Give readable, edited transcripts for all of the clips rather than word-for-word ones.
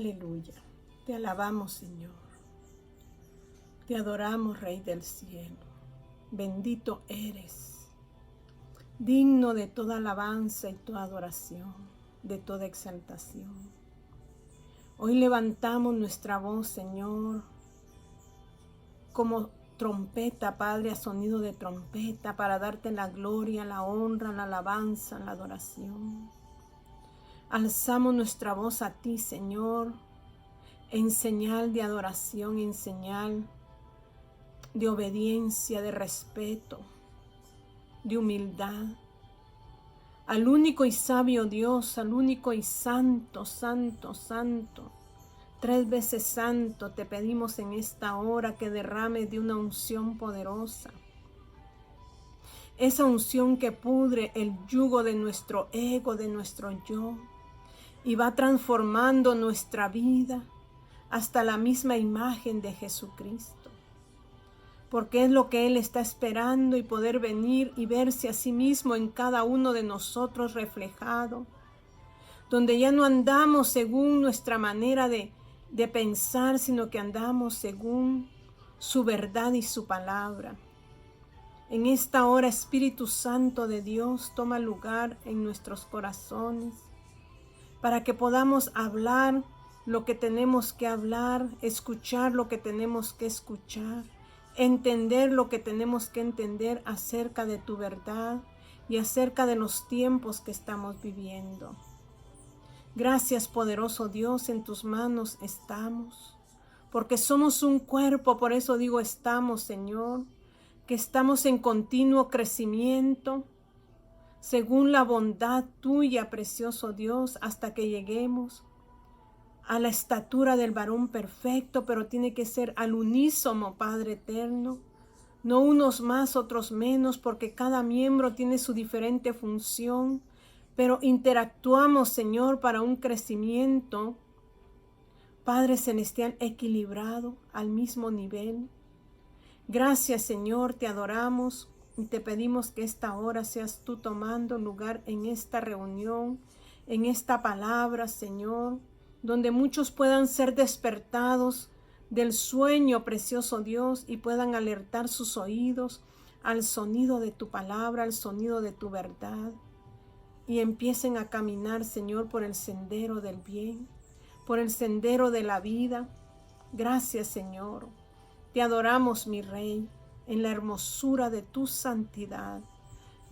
Aleluya. Te alabamos, Señor. Te adoramos, Rey del cielo. Bendito eres, digno de toda alabanza y toda adoración, de toda exaltación. Hoy levantamos nuestra voz, Señor, como trompeta, Padre, a sonido de trompeta, para darte la gloria, la honra, la alabanza, la adoración. Alzamos nuestra voz a ti, Señor, en señal de adoración, en señal de obediencia, de respeto, de humildad, al único y sabio Dios, al único y santo, santo, santo, 3 veces santo, te pedimos en esta hora que derrame de una unción poderosa. Esa unción que pudre el yugo de nuestro ego, de nuestro yo, y va transformando nuestra vida hasta la misma imagen de Jesucristo. Porque es lo que Él está esperando, y poder venir y verse a sí mismo en cada uno de nosotros reflejado, donde ya no andamos según nuestra manera de pensar, sino que andamos según su verdad y su palabra. En esta hora, Espíritu Santo de Dios, toma lugar en nuestros corazones, para que podamos hablar lo que tenemos que hablar, escuchar lo que tenemos que escuchar, entender lo que tenemos que entender acerca de tu verdad y acerca de los tiempos que estamos viviendo. Gracias, poderoso Dios, en tus manos estamos, porque somos un cuerpo, por eso digo estamos, Señor, que estamos en continuo crecimiento, según la bondad tuya, precioso Dios, hasta que lleguemos a la estatura del varón perfecto, pero tiene que ser al unísono, Padre eterno, no unos más, otros menos, porque cada miembro tiene su diferente función, pero interactuamos, Señor, para un crecimiento, Padre celestial, equilibrado, al mismo nivel. Gracias, Señor, te adoramos y te pedimos que esta hora seas tú tomando lugar en esta reunión, en esta palabra, Señor, donde muchos puedan ser despertados del sueño, precioso Dios, y puedan alertar sus oídos al sonido de tu palabra, al sonido de tu verdad, y empiecen a caminar, Señor, por el sendero del bien, por el sendero de la vida. Gracias, Señor. Te adoramos, mi Rey, en la hermosura de tu santidad.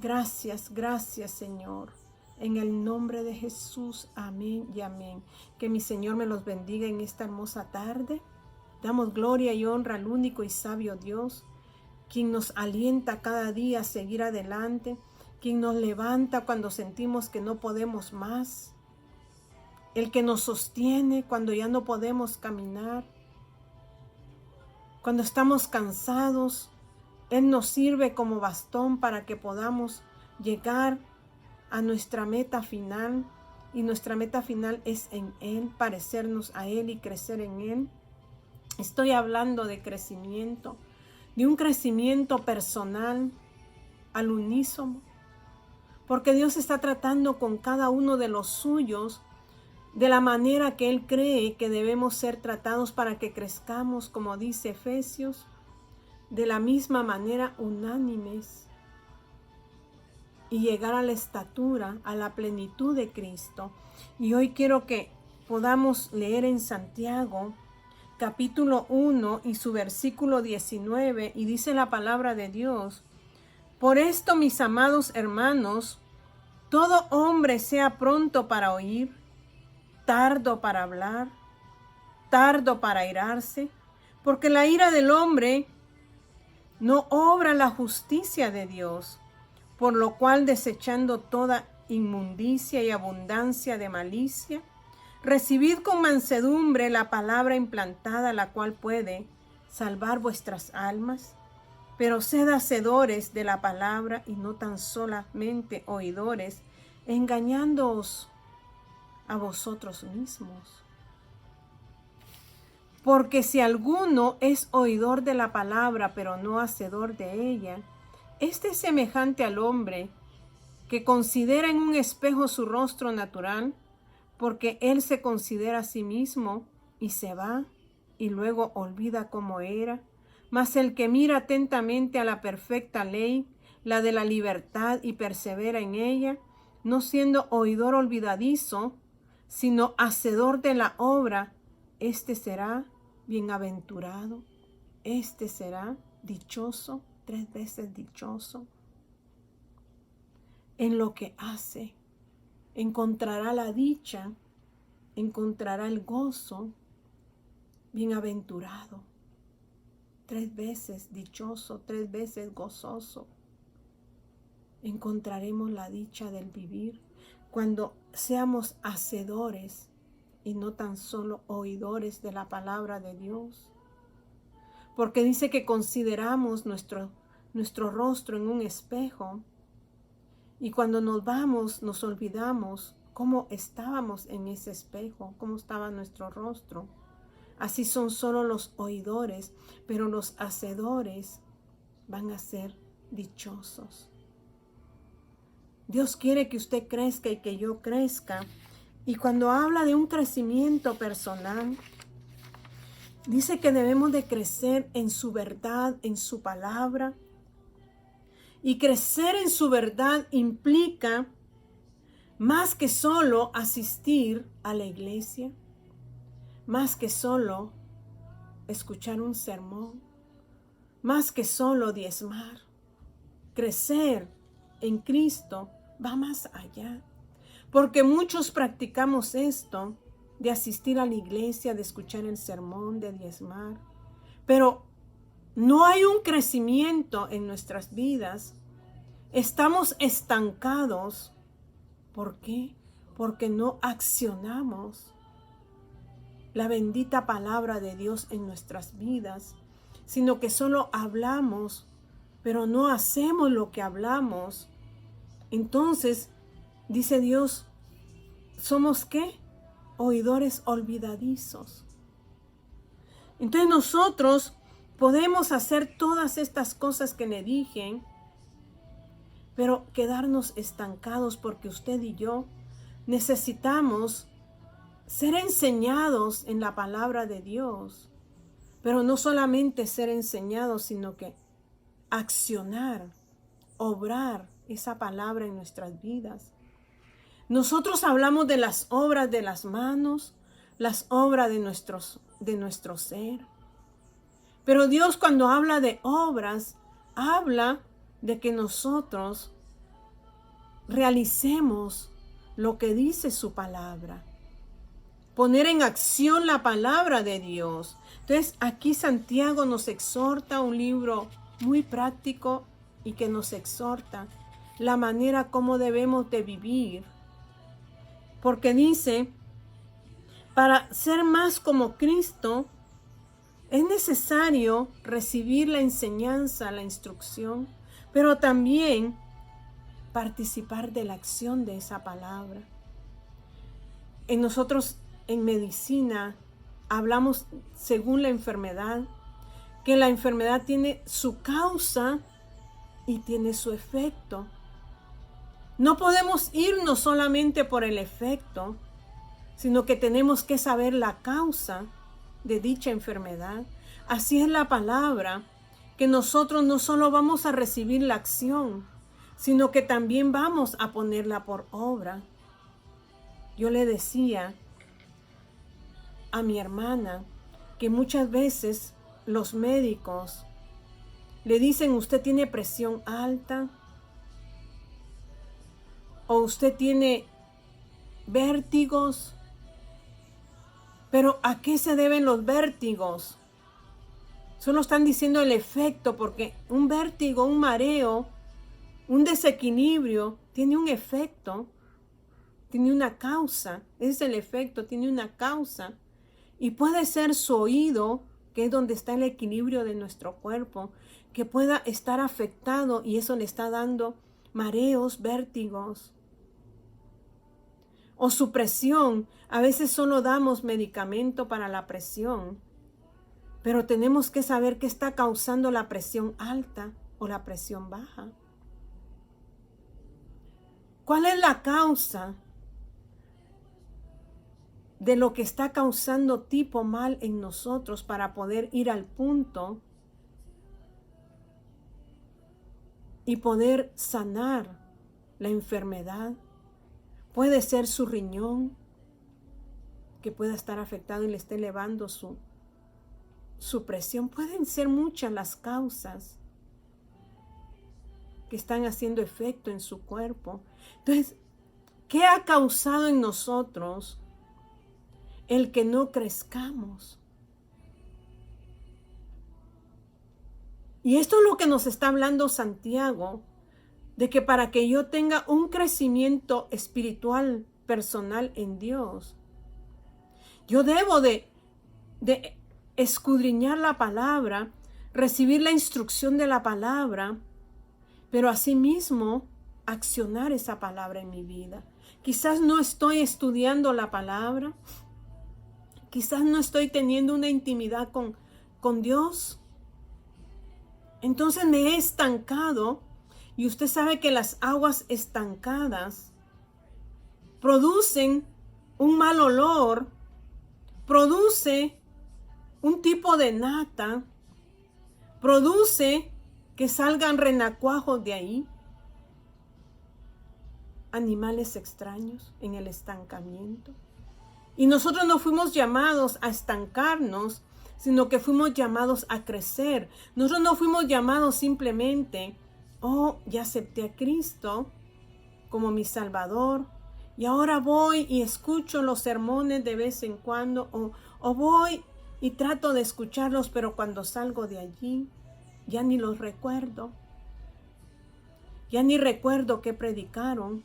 Gracias, gracias, Señor. En el nombre de Jesús, amén y amén. Que mi Señor me los bendiga en esta hermosa tarde. Damos gloria y honra al único y sabio Dios, quien nos alienta cada día a seguir adelante, quien nos levanta cuando sentimos que no podemos más, el que nos sostiene cuando ya no podemos caminar. Cuando estamos cansados, Él nos sirve como bastón para que podamos llegar a nuestra meta final, y nuestra meta final es en Él, parecernos a Él y crecer en Él. Estoy hablando de crecimiento, de un crecimiento personal al unísono, porque Dios está tratando con cada uno de los suyos de la manera que Él cree que debemos ser tratados para que crezcamos, como dice Efesios, de la misma manera unánimes y llegar a la estatura, a la plenitud de Cristo. Y hoy quiero que podamos leer en Santiago, capítulo 1 y su versículo 19, y dice la palabra de Dios: por esto, mis amados hermanos, todo hombre sea pronto para oír, tardo para hablar, tardo para airarse, porque la ira del hombre no obra la justicia de Dios, por lo cual, desechando toda inmundicia y abundancia de malicia, recibid con mansedumbre la palabra implantada, la cual puede salvar vuestras almas. Pero sed hacedores de la palabra y no tan solamente oidores, engañándoos a vosotros mismos. Porque si alguno es oidor de la palabra, pero no hacedor de ella, este es semejante al hombre que considera en un espejo su rostro natural, porque él se considera a sí mismo y se va y luego olvida cómo era. Mas el que mira atentamente a la perfecta ley, la de la libertad, y persevera en ella, no siendo oidor olvidadizo, sino hacedor de la obra, este será bienaventurado, este será dichoso, 3 veces dichoso, en lo que hace. Encontrará la dicha, encontrará el gozo, bienaventurado, 3 veces dichoso, 3 veces gozoso. Encontraremos la dicha del vivir cuando seamos hacedores y no tan solo oidores de la palabra de Dios. Porque dice que consideramos nuestro rostro en un espejo y cuando nos vamos nos olvidamos cómo estábamos en ese espejo, cómo estaba nuestro rostro. Así son solo los oidores, pero los hacedores van a ser dichosos. Dios quiere que usted crezca y que yo crezca. Y cuando habla de un crecimiento personal, dice que debemos de crecer en su verdad, en su palabra. Y crecer en su verdad implica más que solo asistir a la iglesia, más que solo escuchar un sermón, más que solo diezmar. Crecer en Cristo va más allá, porque muchos practicamos esto de asistir a la iglesia, de escuchar el sermón, de diezmar, pero no hay un crecimiento en nuestras vidas. Estamos estancados. ¿Por qué? Porque no accionamos la bendita palabra de Dios en nuestras vidas, sino que solo hablamos, pero no hacemos lo que hablamos. Entonces, dice Dios, ¿somos qué? Oidores olvidadizos. Entonces nosotros podemos hacer todas estas cosas que le dije, pero quedarnos estancados porque usted y yo necesitamos ser enseñados en la palabra de Dios, pero no solamente ser enseñados, sino que accionar, obrar esa palabra en nuestras vidas. Nosotros hablamos de las obras de las manos, las obras de nuestro ser. Pero Dios cuando habla de obras, habla de que nosotros realicemos lo que dice su palabra. Poner en acción la palabra de Dios. Entonces aquí Santiago nos exhorta, un libro muy práctico y que nos exhorta la manera como debemos de vivir. Porque dice, para ser más como Cristo, es necesario recibir la enseñanza, la instrucción, pero también participar de la acción de esa palabra. En nosotros, en medicina, hablamos según la enfermedad, que la enfermedad tiene su causa y tiene su efecto. No podemos irnos solamente por el efecto, sino que tenemos que saber la causa de dicha enfermedad. Así es la palabra, que nosotros no solo vamos a recibir la acción, sino que también vamos a ponerla por obra. Yo le decía a mi hermana que muchas veces los médicos le dicen, usted tiene presión alta, o usted tiene vértigos. Pero ¿a qué se deben los vértigos? Solo están diciendo el efecto, porque un vértigo, un mareo, un desequilibrio tiene un efecto, tiene una causa. Ese es el efecto, tiene una causa. Y puede ser su oído, que es donde está el equilibrio de nuestro cuerpo, que pueda estar afectado y eso le está dando mareos, vértigos. O su presión, a veces solo damos medicamento para la presión, pero tenemos que saber qué está causando la presión alta o la presión baja. ¿Cuál es la causa? de lo que está causando tipo mal en nosotros para poder ir al punto y poder sanar la enfermedad. Puede ser su riñón que pueda estar afectado y le esté elevando su presión. Pueden ser muchas las causas que están haciendo efecto en su cuerpo. Entonces, ¿qué ha causado en nosotros el que no crezcamos? Y esto es lo que nos está hablando Santiago, de que para que yo tenga un crecimiento espiritual personal en Dios, yo debo de escudriñar la palabra, recibir la instrucción de la palabra, pero asimismo accionar esa palabra en mi vida. Quizás no estoy estudiando la palabra, quizás no estoy teniendo una intimidad con Dios. Entonces me he estancado, y usted sabe que las aguas estancadas producen un mal olor, produce un tipo de nata, produce que salgan renacuajos de ahí, animales extraños en el estancamiento. Y nosotros no fuimos llamados a estancarnos, sino que fuimos llamados a crecer. Nosotros no fuimos llamados simplemente, ya acepté a Cristo como mi Salvador, y ahora voy y escucho los sermones de vez en cuando, o voy y trato de escucharlos, pero cuando salgo de allí, ya ni los recuerdo. Ya ni recuerdo qué predicaron.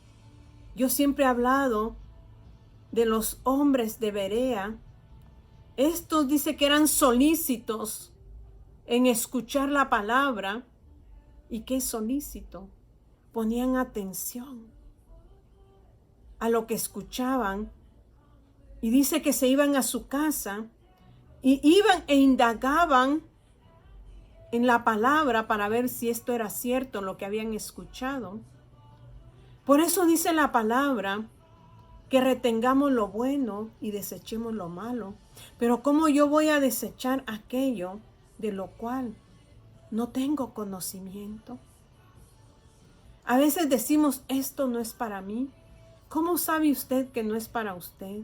Yo siempre he hablado de los hombres de Berea. Estos dice que eran solícitos en escuchar la palabra. ¿Y qué es solícito? Ponían atención a lo que escuchaban. Y dice que se iban a su casa y iban e indagaban en la palabra para ver si esto era cierto, lo que habían escuchado. Por eso dice la palabra que retengamos lo bueno y desechemos lo malo. Pero ¿cómo yo voy a desechar aquello de lo cual no tengo conocimiento? A veces decimos, esto no es para mí. ¿Cómo sabe usted que no es para usted?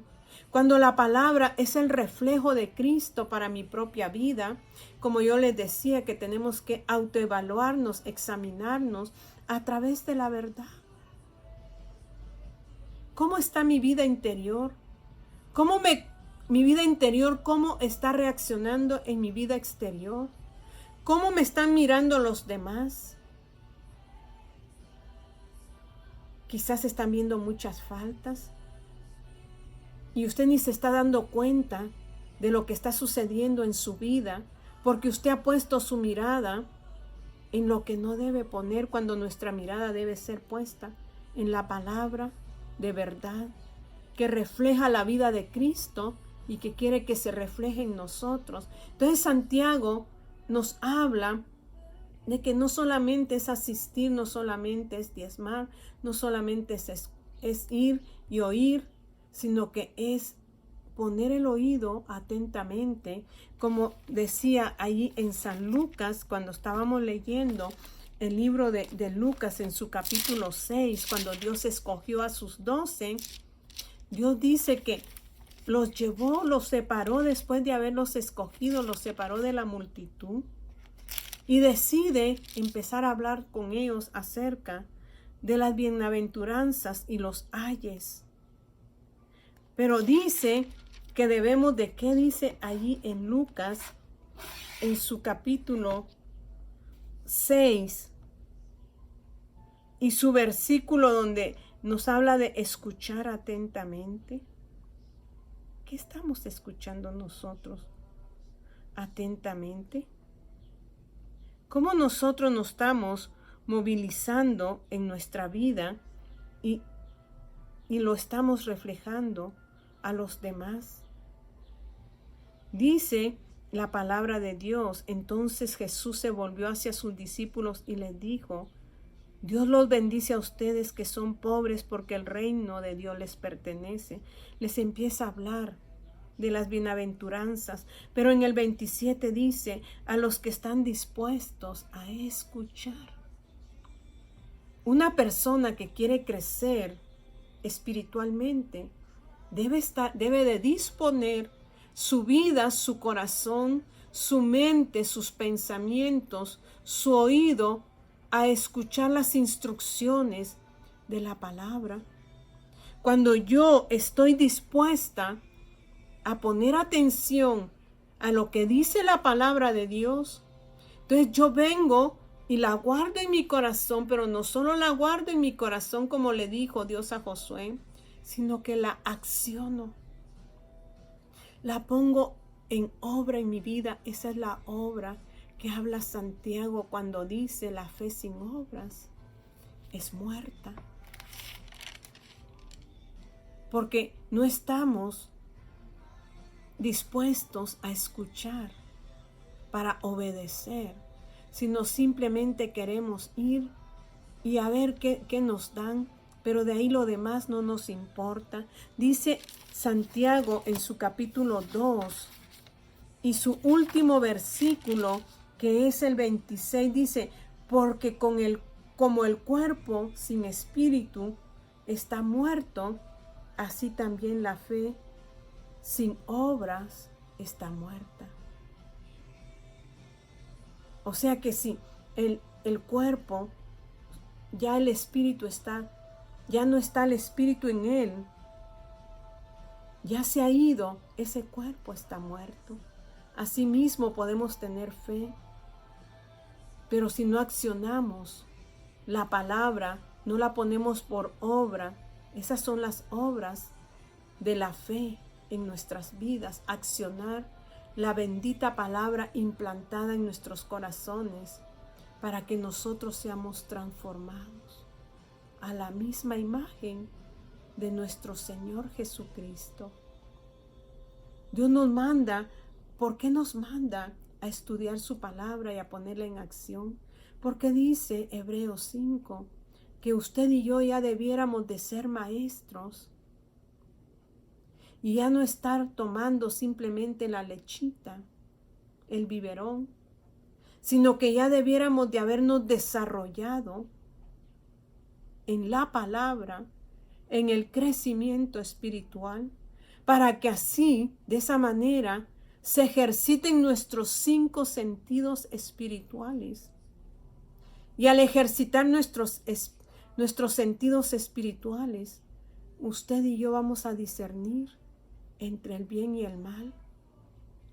Cuando la palabra es el reflejo de Cristo para mi propia vida, como yo les decía, que tenemos que autoevaluarnos, examinarnos a través de la verdad. ¿Cómo está mi vida interior? Mi vida interior, cómo está reaccionando en mi vida exterior? ¿Cómo me están mirando los demás? Quizás están viendo muchas faltas y usted ni se está dando cuenta de lo que está sucediendo en su vida, porque usted ha puesto su mirada en lo que no debe poner, cuando nuestra mirada debe ser puesta en la palabra de verdad, que refleja la vida de Cristo y que quiere que se refleje en nosotros. Entonces Santiago nos habla de que no solamente es asistir, no solamente es diezmar, no solamente es ir y oír, sino que es poner el oído atentamente, como decía allí en San Lucas, cuando estábamos leyendo el libro de Lucas en su capítulo 6, cuando Dios escogió a sus 12, Dios dice que los llevó, los separó después de haberlos escogido, los separó de la multitud y decide empezar a hablar con ellos acerca de las bienaventuranzas y los ayes. Pero dice que debemos de, ¿qué dice allí en Lucas, en su capítulo 6 y su versículo donde nos habla de escuchar atentamente? ¿Qué estamos escuchando nosotros atentamente? ¿Cómo nosotros nos estamos movilizando en nuestra vida y lo estamos reflejando a los demás? Dice la palabra de Dios, entonces Jesús se volvió hacia sus discípulos y les dijo, Dios los bendice a ustedes que son pobres porque el reino de Dios les pertenece. Les empieza a hablar de las bienaventuranzas, pero en el 27 dice, a los que están dispuestos a escuchar. Una persona que quiere crecer espiritualmente debe de disponer su vida, su corazón, su mente, sus pensamientos, su oído a escuchar las instrucciones de la palabra. Cuando yo estoy dispuesta a poner atención a lo que dice la palabra de Dios, entonces yo vengo y la guardo en mi corazón, pero no solo la guardo en mi corazón como le dijo Dios a Josué, sino que la acciono. La pongo en obra en mi vida. Esa es la obra que habla Santiago cuando dice la fe sin obras es muerta. Porque no estamos dispuestos a escuchar para obedecer, sino simplemente queremos ir y a ver qué nos dan, pero de ahí lo demás no nos importa. Dice Santiago en su capítulo 2 y su último versículo, que es el 26, dice, porque como el cuerpo sin espíritu está muerto, así también la fe sin obras está muerta. O sea que si el cuerpo, ya el espíritu ya no está el espíritu en él, ya se ha ido, ese cuerpo está muerto. Asimismo podemos tener fe, pero si no accionamos la palabra, no la ponemos por obra, esas son las obras de la fe en nuestras vidas, accionar la bendita palabra implantada en nuestros corazones para que nosotros seamos transformados a la misma imagen de nuestro Señor Jesucristo. Dios nos manda, ¿por qué nos manda a estudiar su palabra y a ponerla en acción? Porque dice Hebreos 5 que usted y yo ya debiéramos de ser maestros y ya no estar tomando simplemente la lechita, el biberón, sino que ya debiéramos de habernos desarrollado en la palabra, en el crecimiento espiritual, para que así, de esa manera, se ejerciten nuestros 5 sentidos espirituales. Y al ejercitar nuestros sentidos espirituales, usted y yo vamos a discernir entre el bien y el mal.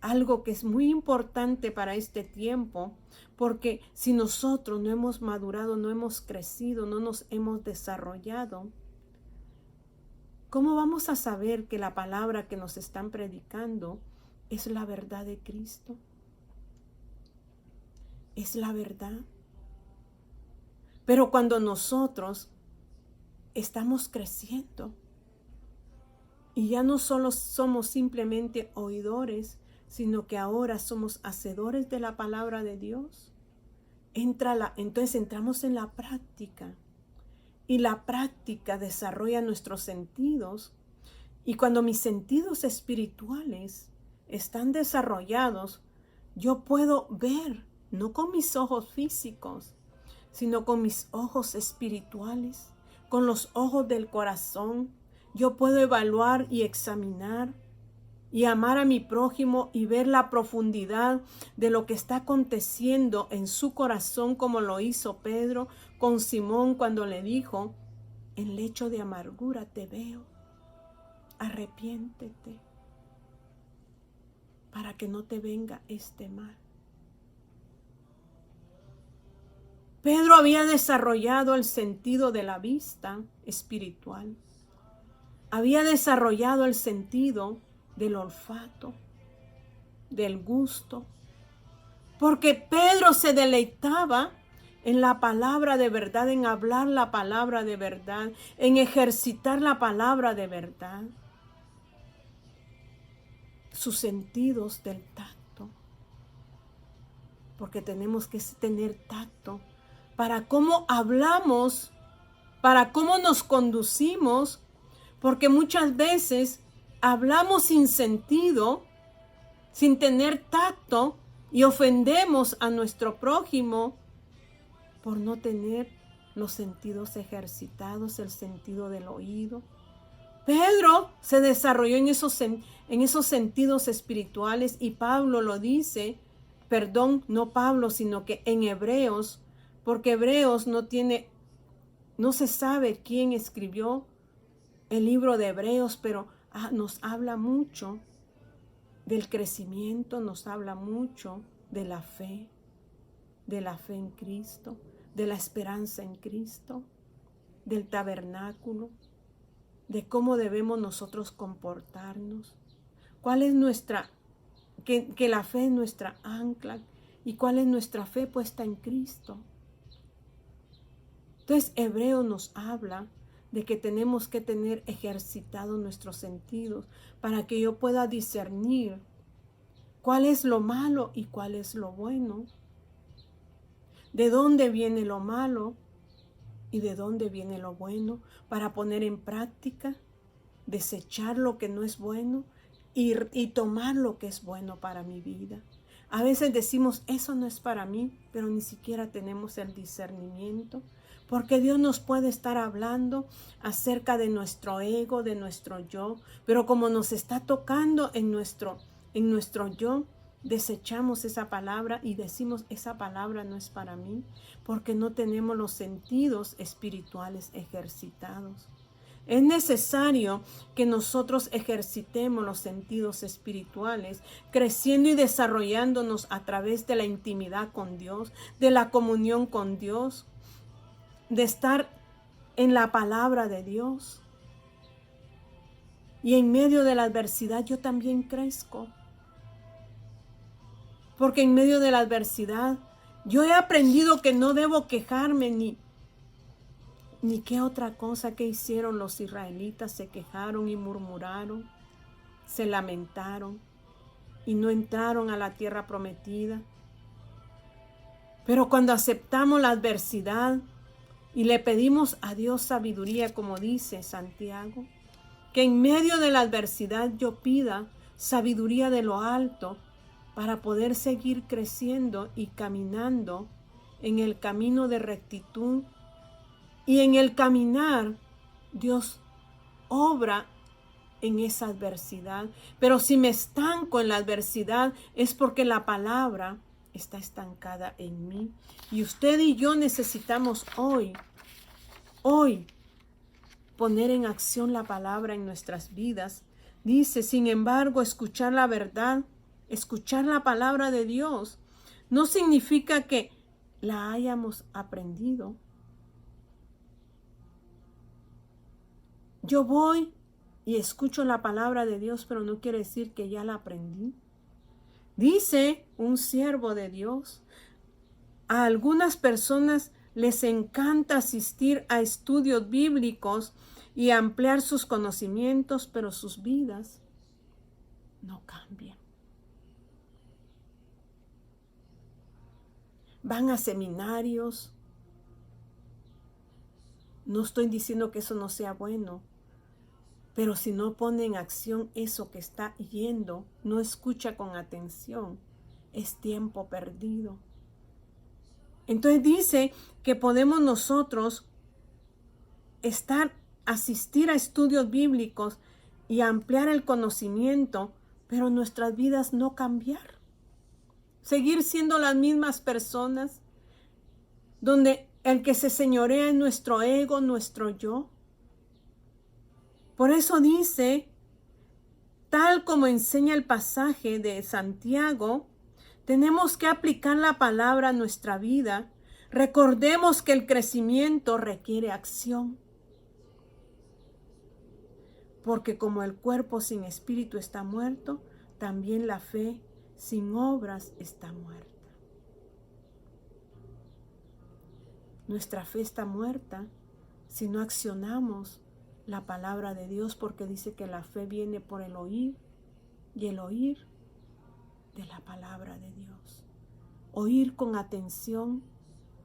Algo que es muy importante para este tiempo, porque si nosotros no hemos madurado, no hemos crecido, no nos hemos desarrollado, ¿cómo vamos a saber que la palabra que nos están predicando es la verdad de Cristo? Es la verdad. Pero cuando nosotros estamos creciendo y ya no solo somos simplemente oidores, sino que ahora somos hacedores de la palabra de Dios, entonces entramos en la práctica. Y la práctica desarrolla nuestros sentidos. Y cuando mis sentidos espirituales están desarrollados, yo puedo ver, no con mis ojos físicos, sino con mis ojos espirituales, con los ojos del corazón. Yo puedo evaluar y examinar y amar a mi prójimo y ver la profundidad de lo que está aconteciendo en su corazón, como lo hizo Pedro con Simón cuando le dijo, en lecho de amargura te veo, arrepiéntete para que no te venga este mal. Pedro había desarrollado el sentido de la vista espiritual, había desarrollado el sentido del olfato, del gusto, porque Pedro se deleitaba en la palabra de verdad, en hablar la palabra de verdad, en ejercitar la palabra de verdad. Sus sentidos del tacto, porque tenemos que tener tacto para cómo hablamos, para cómo nos conducimos, porque muchas veces hablamos sin sentido, sin tener tacto, y ofendemos a nuestro prójimo por no tener los sentidos ejercitados, el sentido del oído. Pedro se desarrolló en esos sentidos espirituales, y Pablo lo dice, perdón, no Pablo, sino que en Hebreos, porque Hebreos no se sabe quién escribió el libro de Hebreos, pero nos habla mucho del crecimiento, nos habla mucho de la fe en Cristo, de la esperanza en Cristo, del tabernáculo, de cómo debemos nosotros comportarnos, cuál es que la fe es nuestra ancla y cuál es nuestra fe puesta en Cristo. Entonces, Hebreo nos habla de que tenemos que tener ejercitados nuestros sentidos para que yo pueda discernir cuál es lo malo y cuál es lo bueno, de dónde viene lo malo y de dónde viene lo bueno, para poner en práctica, desechar lo que no es bueno y tomar lo que es bueno para mi vida. A veces decimos, eso no es para mí, pero ni siquiera tenemos el discernimiento, porque Dios nos puede estar hablando acerca de nuestro ego, de nuestro yo, pero como nos está tocando en nuestro yo, desechamos esa palabra y decimos, esa palabra no es para mí, porque no tenemos los sentidos espirituales ejercitados. Es necesario que nosotros ejercitemos los sentidos espirituales, creciendo y desarrollándonos a través de la intimidad con Dios, de la comunión con Dios, de estar en la palabra de Dios. Y en medio de la adversidad yo también crezco. Porque en medio de la adversidad yo he aprendido que no debo quejarme ni qué otra cosa que hicieron los israelitas. Se quejaron y murmuraron, se lamentaron y no entraron a la tierra prometida. Pero cuando aceptamos la adversidad y le pedimos a Dios sabiduría, como dice Santiago, que en medio de la adversidad yo pida sabiduría de lo alto para poder seguir creciendo y caminando en el camino de rectitud. Y en el caminar, Dios obra en esa adversidad. Pero si me estanco en la adversidad, es porque la palabra está estancada en mí. Y usted y yo necesitamos hoy, poner en acción la palabra en nuestras vidas. Dice, sin embargo, escuchar la verdad, escuchar la palabra de Dios, no significa que la hayamos aprendido. Yo voy y escucho la palabra de Dios, pero no quiere decir que ya la aprendí. Dice un siervo de Dios, a algunas personas les encanta asistir a estudios bíblicos y ampliar sus conocimientos, pero sus vidas no cambian. Van a seminarios. No estoy diciendo que eso no sea bueno, pero si no pone en acción eso que está yendo, no escucha con atención, es tiempo perdido. Entonces dice que podemos nosotros asistir a estudios bíblicos y ampliar el conocimiento, pero nuestras vidas no cambiar. Seguir siendo las mismas personas, donde el que se señorea es nuestro ego, nuestro yo. Por eso dice, tal como enseña el pasaje de Santiago, tenemos que aplicar la palabra a nuestra vida. Recordemos que el crecimiento requiere acción. Porque como el cuerpo sin espíritu está muerto, también la fe sin obras está muerta. Nuestra fe está muerta si no accionamos la palabra de Dios, porque dice que la fe viene por el oír y el oír de la palabra de Dios. Oír con atención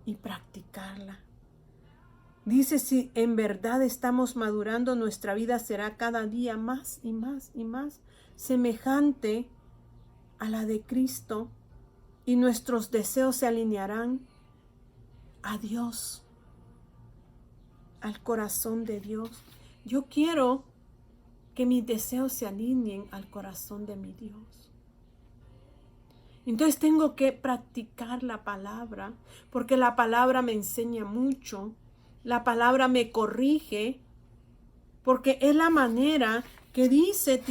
y practicarla. Dice, si en verdad estamos madurando, nuestra vida será cada día más y más y más semejante a la de Cristo y nuestros deseos se alinearán a Dios, al corazón de Dios. Yo quiero que mis deseos se alineen al corazón de mi Dios. Entonces tengo que practicar la palabra, porque la palabra me enseña mucho, la palabra me corrige, porque es la manera que dice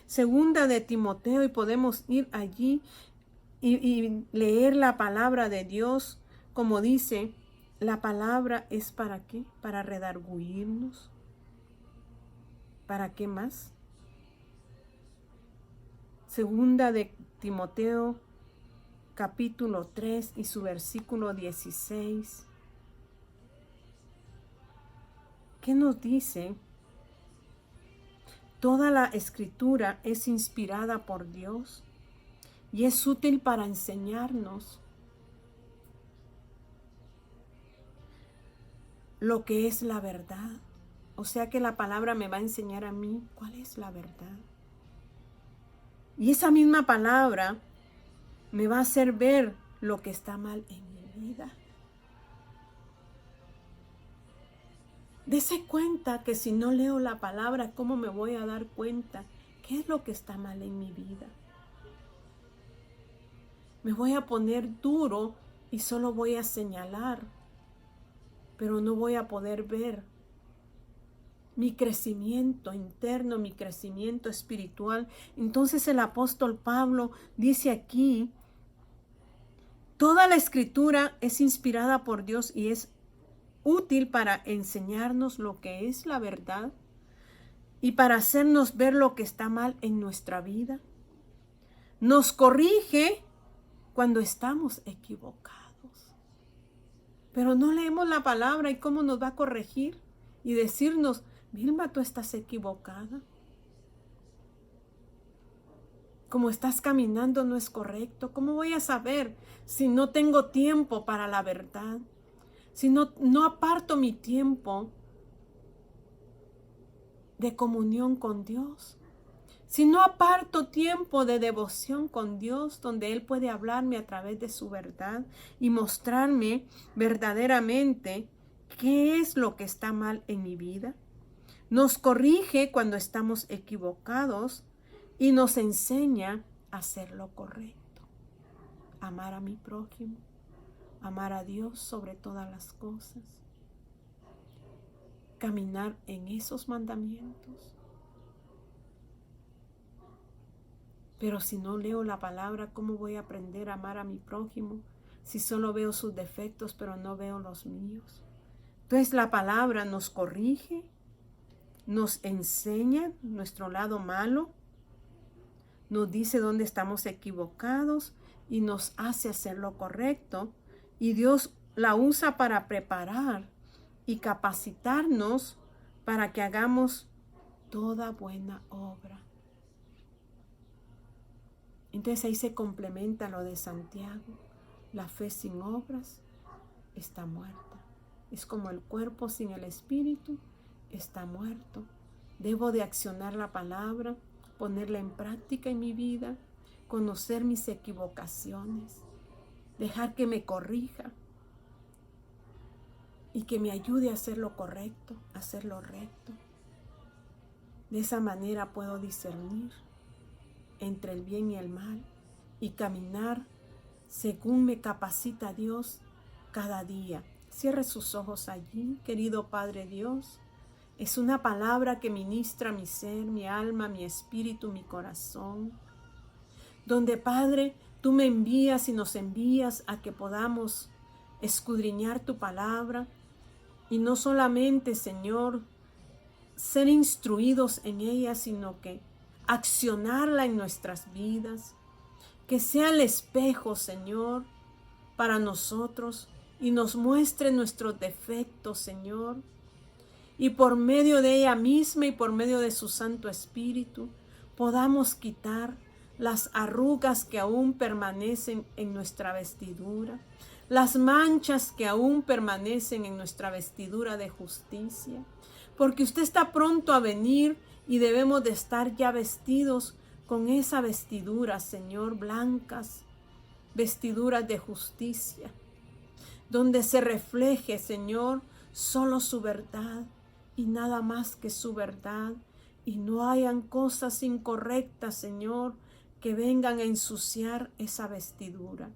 segunda de Timoteo, y podemos ir allí y leer la palabra de Dios, como dice, la palabra es ¿para qué? Para redarguirnos. ¿Para qué más? Segunda de Timoteo, capítulo 3 y su versículo 16. ¿Qué nos dice? Toda la escritura es inspirada por Dios y es útil para enseñarnos lo que es la verdad. O sea que la palabra me va a enseñar a mí cuál es la verdad. Y esa misma palabra me va a hacer ver lo que está mal en mi vida. Dese cuenta que si no leo la palabra, ¿cómo me voy a dar cuenta qué es lo que está mal en mi vida? Me voy a poner duro y solo voy a señalar, pero no voy a poder ver mi crecimiento interno, mi crecimiento espiritual. Entonces el apóstol Pablo dice aquí, toda la escritura es inspirada por Dios y es útil para enseñarnos lo que es la verdad y para hacernos ver lo que está mal en nuestra vida. Nos corrige cuando estamos equivocados. Pero no leemos la palabra, y cómo nos va a corregir y decirnos, Vilma, tú estás equivocada. Como estás caminando no es correcto. ¿Cómo voy a saber si no tengo tiempo para la verdad? Si no aparto mi tiempo de comunión con Dios. Si no aparto tiempo de devoción con Dios, donde Él puede hablarme a través de su verdad y mostrarme verdaderamente qué es lo que está mal en mi vida. Nos corrige cuando estamos equivocados y nos enseña a hacer lo correcto. Amar a mi prójimo, amar a Dios sobre todas las cosas. Caminar en esos mandamientos. Pero si no leo la palabra, ¿cómo voy a aprender a amar a mi prójimo si solo veo sus defectos pero no veo los míos? Entonces la palabra nos corrige, nos enseña nuestro lado malo, nos dice dónde estamos equivocados y nos hace hacer lo correcto. Y Dios la usa para preparar y capacitarnos para que hagamos toda buena obra. Entonces ahí se complementa lo de Santiago. La fe sin obras está muerta. Es como el cuerpo sin el espíritu está muerto. Debo de accionar la palabra, ponerla en práctica en mi vida, conocer mis equivocaciones, dejar que me corrija y que me ayude a hacer lo correcto, a hacer lo recto. De esa manera puedo discernir entre el bien y el mal y caminar según me capacita Dios cada día. Cierre sus ojos allí, querido Padre Dios. Es una palabra que ministra mi ser, mi alma, mi espíritu, mi corazón. Donde, Padre, tú me envías y nos envías a que podamos escudriñar tu palabra y no solamente, Señor, ser instruidos en ella, sino que accionarla en nuestras vidas. Que sea el espejo, Señor, para nosotros y nos muestre nuestros defectos, Señor. Y por medio de ella misma y por medio de su Santo Espíritu podamos quitar las arrugas que aún permanecen en nuestra vestidura, las manchas que aún permanecen en nuestra vestidura de justicia, porque usted está pronto a venir y debemos de estar ya vestidos con esa vestidura, Señor, blancas, vestiduras de justicia, donde se refleje, Señor, solo su verdad y nada más que su verdad, y no hayan cosas incorrectas, Señor, que vengan a ensuciar esa vestidura.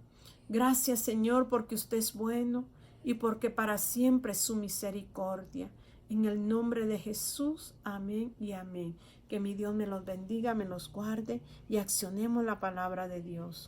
Gracias, Señor, porque usted es bueno y porque para siempre es su misericordia. En el nombre de Jesús, amén y amén. Que mi Dios me los bendiga, me los guarde y accionemos la palabra de Dios.